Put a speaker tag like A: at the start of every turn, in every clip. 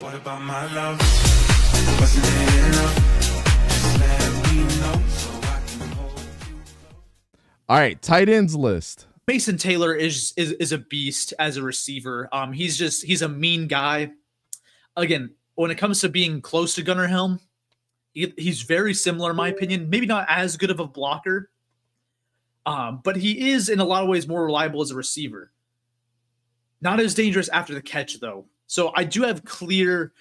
A: What about my love? Wasn't it enough? Just let me know so I can hold you.
B: All right, tight ends list.
C: Mason Taylor is a beast as a receiver. He's a mean guy. Again, when it comes to being close to Gunnar Helm, he's very similar in my opinion. Maybe not as good of a blocker, but he is in a lot of ways more reliable as a receiver. Not as dangerous after the catch though. So I do have clear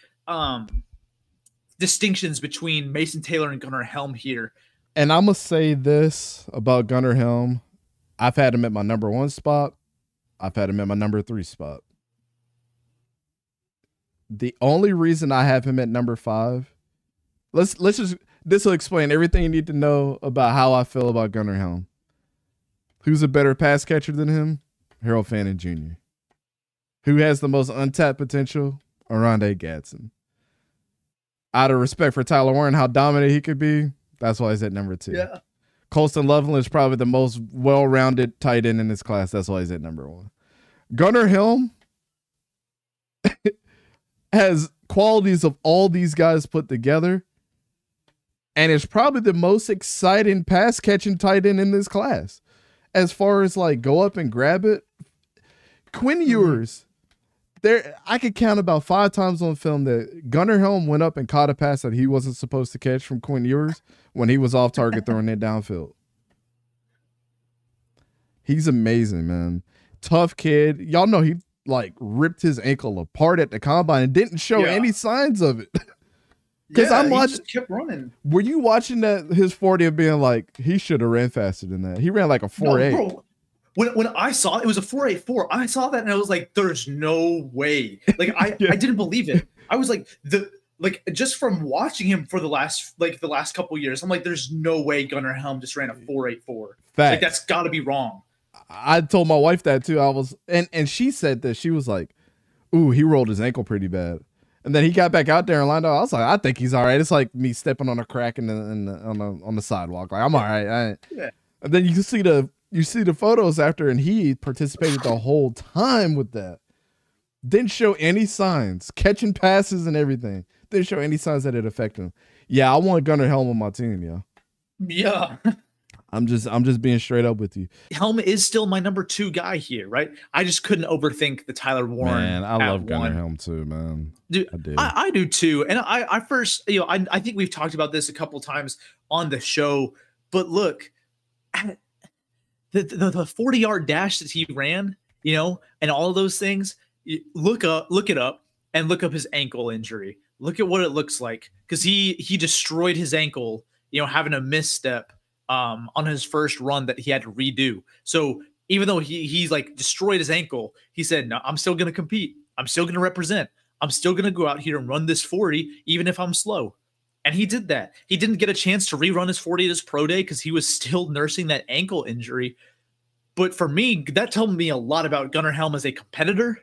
C: distinctions between Mason Taylor and Gunnar Helm here.
B: And I'm going to say this about Gunnar Helm. I've had him at my number 1 spot. I've had him at my number 3 spot. The only reason I have him at number 5, let's just, this will explain everything you need to know about how I feel about Gunnar Helm. Who's a better pass catcher than him? Harold Fannin Jr. Who has the most untapped potential? Oronde Gadsden. Out of respect for Tyler Warren, how dominant he could be, that's why he's at number 2.
C: Yeah.
B: Colston Loveland is probably the most well-rounded tight end in this class. That's why he's at number 1. Gunnar Helm has qualities of all these guys put together, and is probably the most exciting pass-catching tight end in this class. As far as like go up and grab it, Quinn Ewers, I could count about 5 times on film that Gunnar Helm went up and caught a pass that he wasn't supposed to catch from Quinn Ewers when he was off target throwing it downfield. He's amazing, man. Tough kid. Y'all know he like ripped his ankle apart at the combine and didn't show any signs of it. Because I'm watching,
C: just kept running.
B: Were you watching that his 40 and being like, he should have ran faster than that? He ran like a 4.8.
C: No, bro. When I saw it, it was a 4.84. I saw that and I was like, "There's no way!" Like I didn't believe it. I was like, just from watching him for the last couple years, I'm like, "There's no way Gunnar Helm just ran a 4.84. Like that's got to be wrong."
B: I told my wife that too. I was, and she said that she was like, "Ooh, he rolled his ankle pretty bad." And then he got back out there and lined up. I was like, "I think he's all right." It's like me stepping on a crack on the sidewalk. Like I'm all right.
C: Yeah.
B: And then you see the photos after, and he participated the whole time with that. Didn't show any signs, catching passes and everything. Didn't show any signs that it affected him. Yeah, I want Gunnar Helm on my team, yo.
C: Yeah.
B: I'm just being straight up with you.
C: Helm is still my number 2 guy here, right? I just couldn't overthink the Tyler Warren.
B: Man, I love Gunnar Helm too, man.
C: Dude, I do too. And I first, I think we've talked about this a couple times on the show, but look, the 40-yard dash that he ran, and all of those things, look it up and look up his ankle injury. Look at what it looks like, because he destroyed his ankle, having a misstep on his first run that he had to redo. So even though he's like destroyed his ankle, he said, "No, I'm still going to compete. I'm still going to represent. I'm still going to go out here and run this 40, even if I'm slow." And he did that. He didn't get a chance to rerun his 40 at his pro day because he was still nursing that ankle injury. But for me, that told me a lot about Gunnar Helm as a competitor.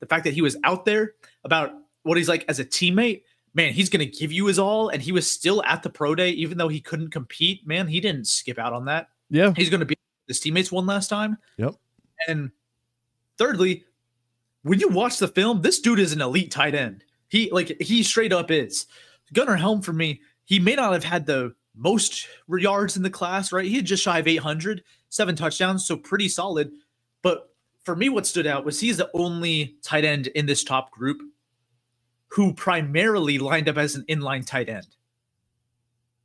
C: The fact that he was out there, about what he's like as a teammate. Man, he's going to give you his all. And he was still at the pro day, even though he couldn't compete. Man, he didn't skip out on that.
B: Yeah.
C: He's going to be his teammates one last time.
B: Yep.
C: And thirdly, when you watch the film, this dude is an elite tight end. He straight up is. Gunnar Helm, for me, he may not have had the most yards in the class, right? He had just shy of 800, 7 touchdowns, so pretty solid. But for me, what stood out was he's the only tight end in this top group who primarily lined up as an inline tight end.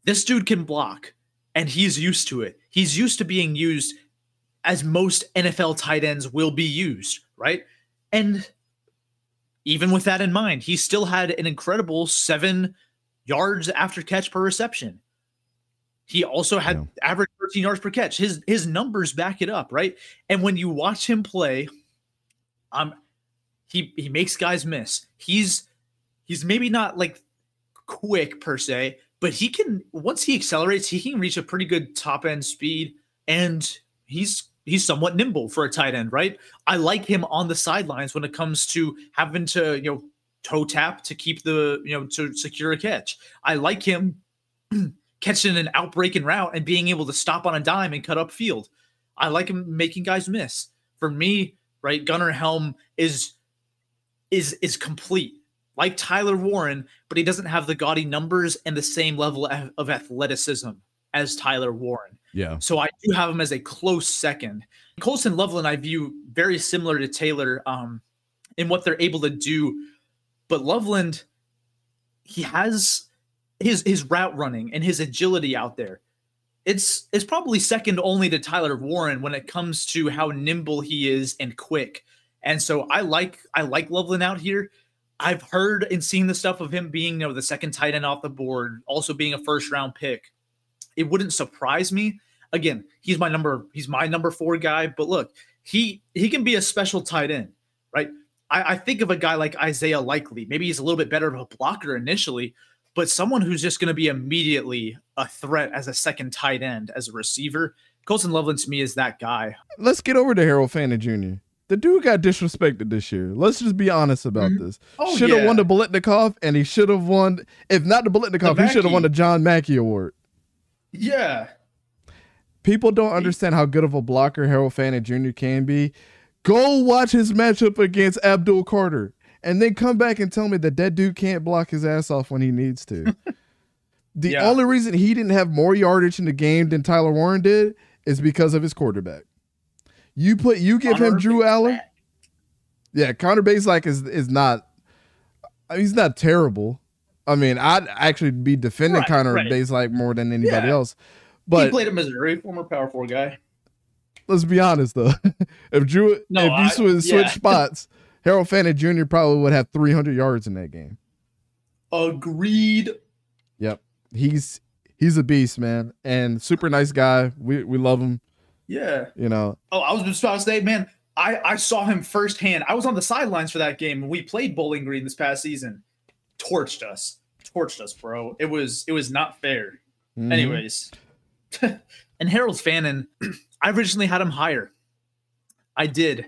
C: This dude can block, and he's used to it. He's used to being used as most NFL tight ends will be used, right? And even with that in mind, he still had an incredible 7 yards after catch per reception. He also had average 13 yards per catch. His numbers back it up, right? And when you watch him play, he makes guys miss. He's maybe not like quick per se, but he can, once he accelerates, he can reach a pretty good top end speed, and he's somewhat nimble for a tight end, right? I like him on the sidelines when it comes to having to, toe tap to keep the, to secure a catch. I like him catching an outbreaking route and being able to stop on a dime and cut upfield. I like him making guys miss. For me, right, Gunnar Helm is complete. like Tyler Warren, but he doesn't have the gaudy numbers and the same level of athleticism as Tyler Warren.
B: Yeah.
C: So I do have him as a close second. Colston Loveland I view very similar to Taylor in what they're able to do. But Loveland, he has his route running and his agility out there. It's probably second only to Tyler Warren when it comes to how nimble he is and quick. And so I like Loveland out here. I've heard and seen the stuff of him being, the second tight end off the board, also being a first round pick. It wouldn't surprise me. Again, he's my number 4 guy, but look, he can be a special tight end, right? I think of a guy like Isaiah Likely. Maybe he's a little bit better of a blocker initially, but someone who's just going to be immediately a threat as a second tight end, as a receiver. Colston Loveland to me is that guy.
B: Let's get over to Harold Fannin Jr. The dude got disrespected this year. Let's just be honest about this.
C: Oh,
B: should have won the 𝗕𝗂𝘂𝗀𝗃𝗂𝗃, and he should have won, if not the 𝗕𝗂𝗃𝗂𝗃𝗃, he should have won the John Mackey Award.
C: Yeah.
B: People don't understand how good of a blocker Harold Fannin Jr. can be. Go watch his matchup against Abdul Carter, and then come back and tell me that dude can't block his ass off when he needs to. The only reason he didn't have more yardage in the game than Tyler Warren did is because of his quarterback. You give him Drew Allen. Yeah, Connor Bazelak is not. He's not terrible. I mean, I'd actually be defending Connor Bazelak more than anybody else. But
C: he played at Missouri, former Power 4 guy.
B: Let's be honest though. If you switch spots, Harold Fannin Jr. probably would have 300 yards in that game.
C: Agreed.
B: Yep, he's a beast, man, and super nice guy. We love him.
C: Yeah.
B: Oh,
C: I was just about to say, man, I saw him firsthand. I was on the sidelines for that game when we played Bowling Green this past season. Torched us, bro. It was not fair.
B: Mm-hmm.
C: Anyways, and Harold Fannin, I originally had him higher. I did.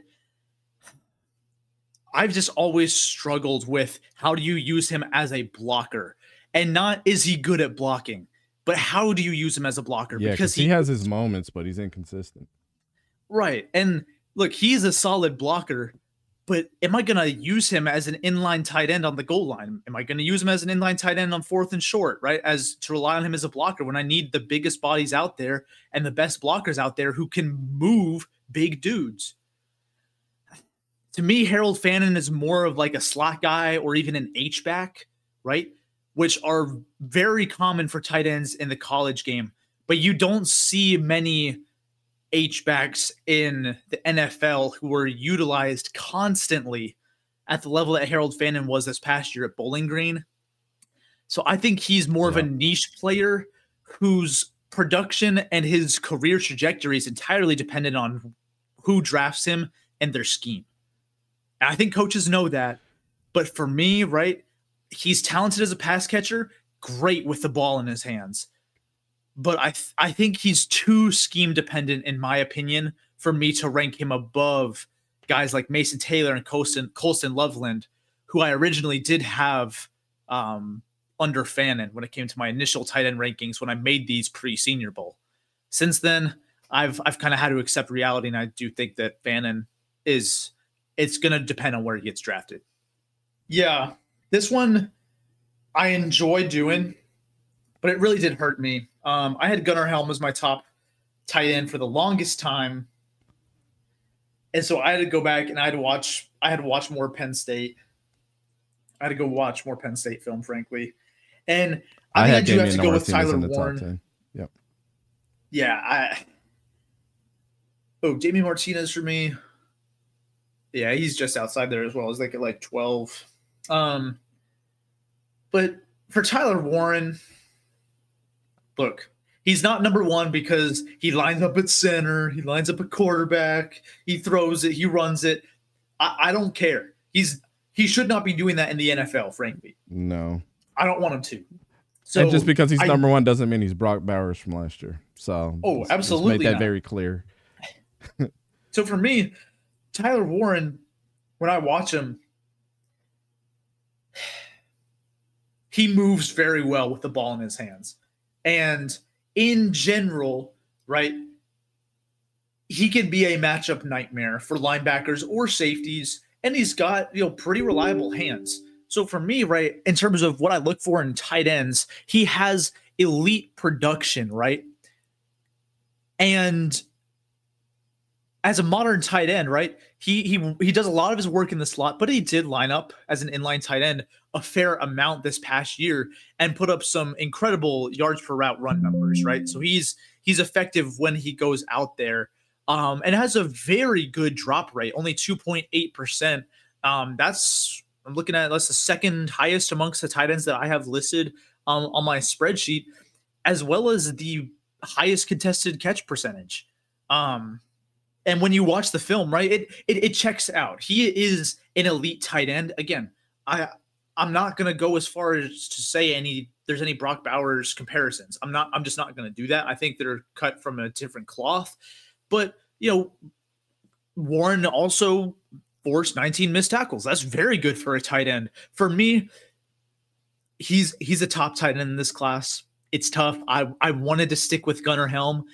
C: I've just always struggled with how do you use him as a blocker, and not is he good at blocking, but how do you use him as a blocker?
B: Yeah, because he has his moments, but he's inconsistent. Right.
C: And look, he's a solid blocker, but am I going to use him as an inline tight end on the goal line? Am I going to use him as an inline tight end on 4th and short, right? As to rely on him as a blocker when I need the biggest bodies out there and the best blockers out there who can move big dudes. To me, Harold Fannin is more of like a slot guy or even an H-back, right? Which are very common for tight ends in the college game, but you don't see many H-backs in the NFL who are utilized constantly at the level that Harold Fannin was this past year at Bowling Green. So I think he's more of a niche player whose production and his career trajectory is entirely dependent on who drafts him and their scheme. And I think coaches know that. But for me, right, he's talented as a pass catcher, great with the ball in his hands. But I think he's too scheme dependent, in my opinion, for me to rank him above guys like Mason Taylor and Colston Loveland, who I originally did have under Fannin when it came to my initial tight end rankings when I made these pre-Senior Bowl. Since then, I've kind of had to accept reality, and I do think that Fannin it's going to depend on where he gets drafted. Yeah, this one I enjoy doing, but it really did hurt me. I had Gunnar Helm as my top tight end for the longest time. And so I had to go back and I had to watch more Penn State. I had to go watch more Penn State film, frankly. And I think I do have to go with Tyler Warren.
B: Yep.
C: Yeah. Jamie Martinez for me. Yeah, he's just outside there as well. He's like 12. But for Tyler Warren, look, he's not number 1 because he lines up at center, he lines up at quarterback, he throws it, he runs it. I don't care. He should not be doing that in the NFL, frankly.
B: No.
C: I don't want him to. So
B: and just because he's number 1 doesn't mean he's Brock Bowers from last year. So
C: absolutely
B: let's make that very clear.
C: So for me, Tyler Warren, when I watch him, he moves very well with the ball in his hands. And in general, right, he can be a matchup nightmare for linebackers or safeties, and he's got, pretty reliable hands. So for me, right, in terms of what I look for in tight ends, he has elite production, right? And as a modern tight end, right, he does a lot of his work in the slot, but he did line up as an inline tight end a fair amount this past year and put up some incredible yards per route run numbers, right? So he's effective when he goes out there, and has a very good drop rate, only 2.8%. That's I'm looking at that's the second highest amongst the tight ends that I have listed on my spreadsheet, as well as the highest contested catch percentage. And when you watch the film, right, it checks out. He is an elite tight end. Again, I'm not gonna go as far as to say there's any Brock Bowers comparisons. I'm just not gonna do that. I think they're cut from a different cloth. But Warren also forced 19 missed tackles. That's very good for a tight end. For me, he's a top tight end in this class. It's tough. I wanted to stick with Gunnar Helm.